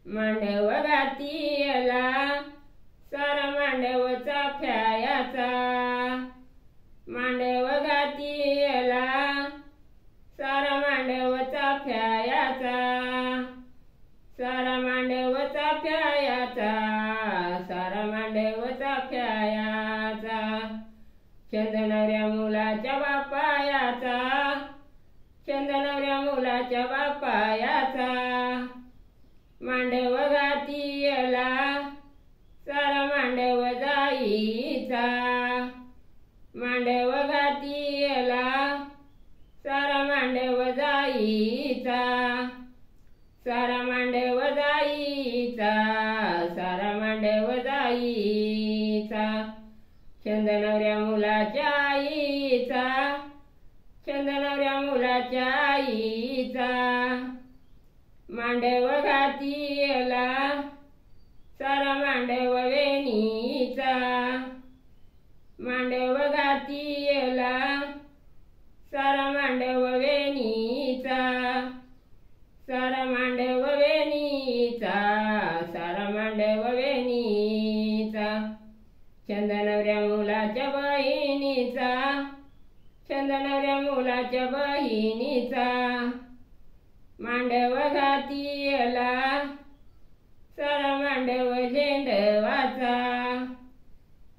मांडव घातियला सारा मांडव चाफ्याचा, मांडव घातियला सारा मांडव चाफ्याचा, सारा मांडव चाफ्याचा, सारा मांडव चाफ्याचा, चंदनवऱ्या मुलाच्या बापायाचा, चंदनवऱ्या मुलाच्या बापायाचा, मांडव घातियला सारा मांडव जाईचा, मांडव घातियला सारा मांडव जाईचा, सारा मांडव जाईचा, सारा मांडव जाईचा, चंदनवऱ्या मुलाच्या आईचा, चंदनवऱ्या मुलाच्या आईचा, मांडव घातियला सारा मांडव वेणीचा, मांडव घातियला सारा मांडव वेणीचा, सारा मांडव वेणीचा, सारा मांडव वेणीचा, चंदनवऱ्या मुलाच्या बहिणीचा, चंदनवऱ्या मुलाच्या बहिणीचा, मांडव घातियला सारा मांडव झेंडवाचा,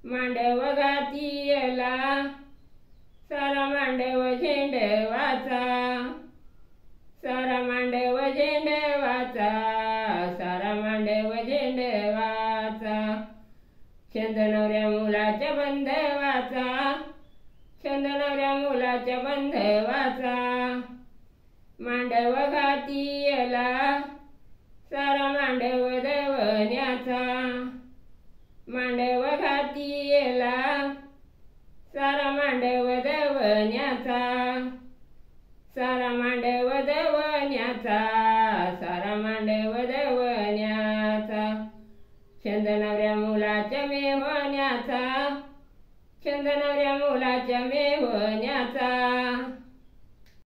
मांडव घातियला सारा मांडव झेंडवाचा, सारा मांडव झेंडवाचा, सारा मांडव झेंडवाचा, चंदनवऱ्या मुलाच्या बंधवाचा, चंदनवऱ्या मुलाच्या बंधवाचा, मांडव घातियला सारा मांडव दवण्याचा, मांडव घातियला सारा मांडव दवण्याचा, सारा मांडव दवण्याचा, सारा मांडव दवण्याचा, चंदनवऱ्या मुलाच्या मेव्हण्याचा, चंदनवऱ्या मुलाच्या मेव्हण्याचा,